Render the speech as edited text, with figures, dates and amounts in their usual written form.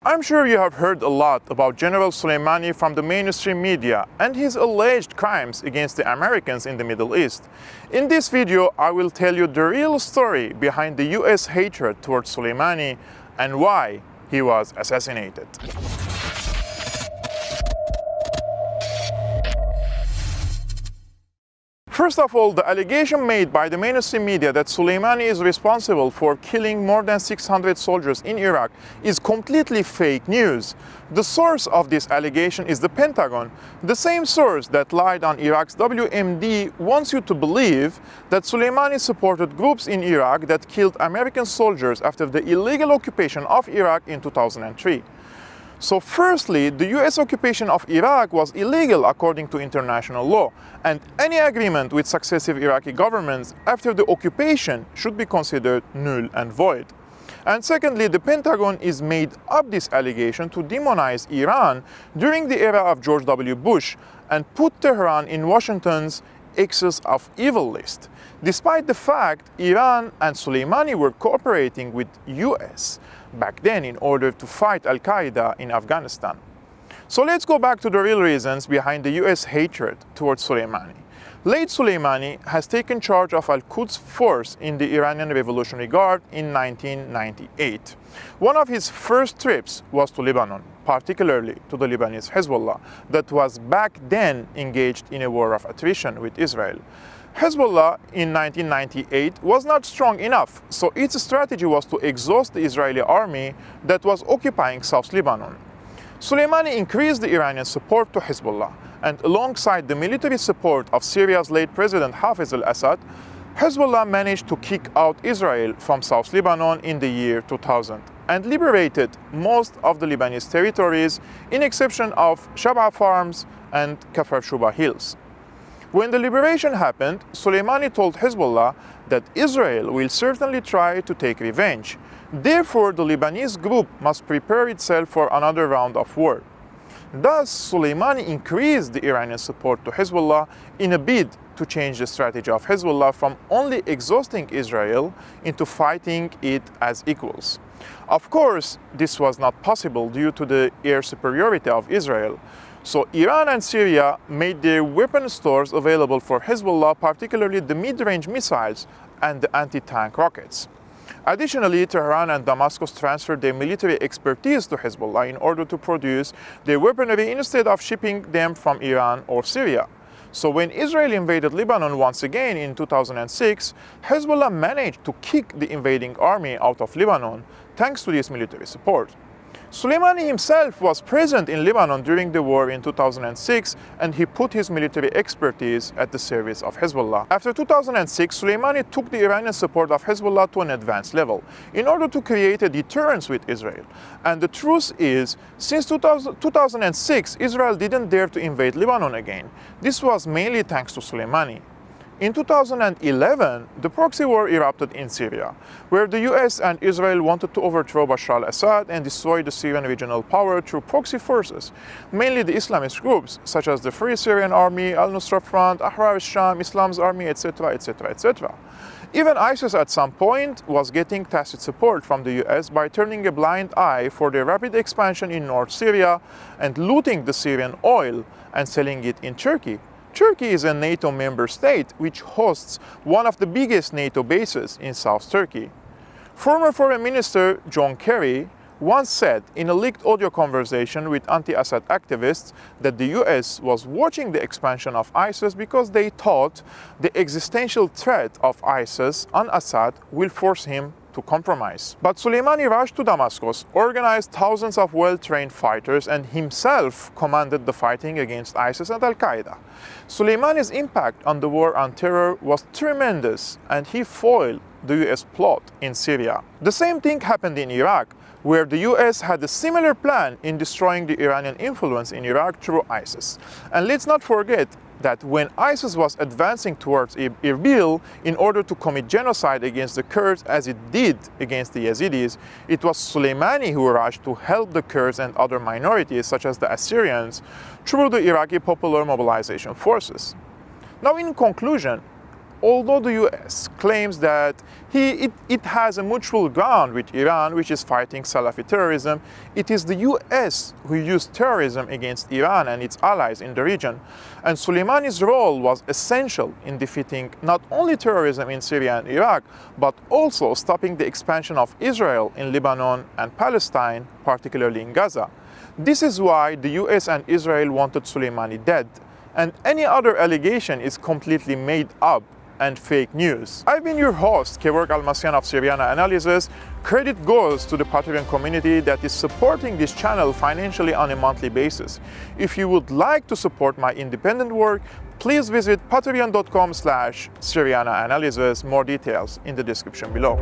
I'm sure you have heard a lot about General Soleimani from the mainstream media and his alleged crimes against the Americans in the Middle East. In this video, I will tell you the real story behind the US hatred towards Soleimani and why he was assassinated. First of all, the allegation made by the mainstream media that Soleimani is responsible for killing more than 600 soldiers in Iraq is completely fake news. The source of this allegation is the Pentagon. The same source that lied on Iraq's WMD wants you to believe that Soleimani supported groups in Iraq that killed American soldiers after the illegal occupation of Iraq in 2003. So firstly, the US occupation of Iraq was illegal according to international law, and any agreement with successive Iraqi governments after the occupation should be considered null and void. And secondly, the Pentagon is made up this allegation to demonize Iran during the era of George W. Bush and put Tehran in Washington's Axis of Evil list, despite the fact Iran and Soleimani were cooperating with US back then in order to fight Al-Qaeda in Afghanistan. So let's go back to the real reasons behind the US hatred towards Soleimani. Late Soleimani has taken charge of Al-Quds force in the Iranian Revolutionary Guard in 1998. One of his first trips was to Lebanon, particularly to the Lebanese Hezbollah, that was back then engaged in a war of attrition with Israel. Hezbollah in 1998 was not strong enough, so its strategy was to exhaust the Israeli army that was occupying South Lebanon. Soleimani increased the Iranian support to Hezbollah, and alongside the military support of Syria's late president Hafez al-Assad, Hezbollah managed to kick out Israel from South Lebanon in the year 2000 and liberated most of the Lebanese territories, in exception of Shab'a Farms and Kafr Shuba Hills. When the liberation happened, Soleimani told Hezbollah that Israel will certainly try to take revenge. Therefore, the Lebanese group must prepare itself for another round of war. Thus, Soleimani increased the Iranian support to Hezbollah in a bid to change the strategy of Hezbollah from only exhausting Israel into fighting it as equals. Of course, this was not possible due to the air superiority of Israel. So Iran and Syria made their weapon stores available for Hezbollah, particularly the mid-range missiles and the anti-tank rockets. Additionally, Tehran and Damascus transferred their military expertise to Hezbollah in order to produce their weaponry instead of shipping them from Iran or Syria. So when Israel invaded Lebanon once again in 2006, Hezbollah managed to kick the invading army out of Lebanon thanks to this military support. Soleimani himself was present in Lebanon during the war in 2006, and he put his military expertise at the service of Hezbollah. After 2006, Soleimani took the Iranian support of Hezbollah to an advanced level in order to create a deterrence with Israel. And the truth is, since 2006, Israel didn't dare to invade Lebanon again. This was mainly thanks to Soleimani. In 2011, the proxy war erupted in Syria, where the US and Israel wanted to overthrow Bashar al-Assad and destroy the Syrian regional power through proxy forces, mainly the Islamist groups such as the Free Syrian Army, Al-Nusra Front, Ahrar al-Sham, Islam's Army, etc., etc., etc. Even ISIS at some point was getting tacit support from the US by turning a blind eye for their rapid expansion in North Syria and looting the Syrian oil and selling it in Turkey. Turkey is a NATO member state which hosts one of the biggest NATO bases in South Turkey. Former Foreign Minister John Kerry once said in a leaked audio conversation with anti-Assad activists that the US was watching the expansion of ISIS because they thought the existential threat of ISIS on Assad will force him to compromise. But Soleimani rushed to Damascus, organized thousands of well-trained fighters, and himself commanded the fighting against ISIS and Al-Qaeda. Soleimani's impact on the war on terror was tremendous, and he foiled the US plot in Syria. The same thing happened in Iraq, where the US had a similar plan in destroying the Iranian influence in Iraq through ISIS. And let's not forget that when ISIS was advancing towards Erbil in order to commit genocide against the Kurds as it did against the Yazidis, it was Soleimani who rushed to help the Kurds and other minorities such as the Assyrians through the Iraqi Popular Mobilization Forces. Now, in conclusion, although the US claims that it has a mutual ground with Iran, which is fighting Salafi terrorism, it is the US who used terrorism against Iran and its allies in the region. And Soleimani's role was essential in defeating not only terrorism in Syria and Iraq, but also stopping the expansion of Israel in Lebanon and Palestine, particularly in Gaza. This is why the US and Israel wanted Soleimani dead, and any other allegation is completely made up and fake news. I've been your host, Kevork Almasian of Syriana Analysis. Credit goes to the Patreon community that is supporting this channel financially on a monthly basis. If you would like to support my independent work, please visit patreon.com/Syriana Analysis. More details in the description below.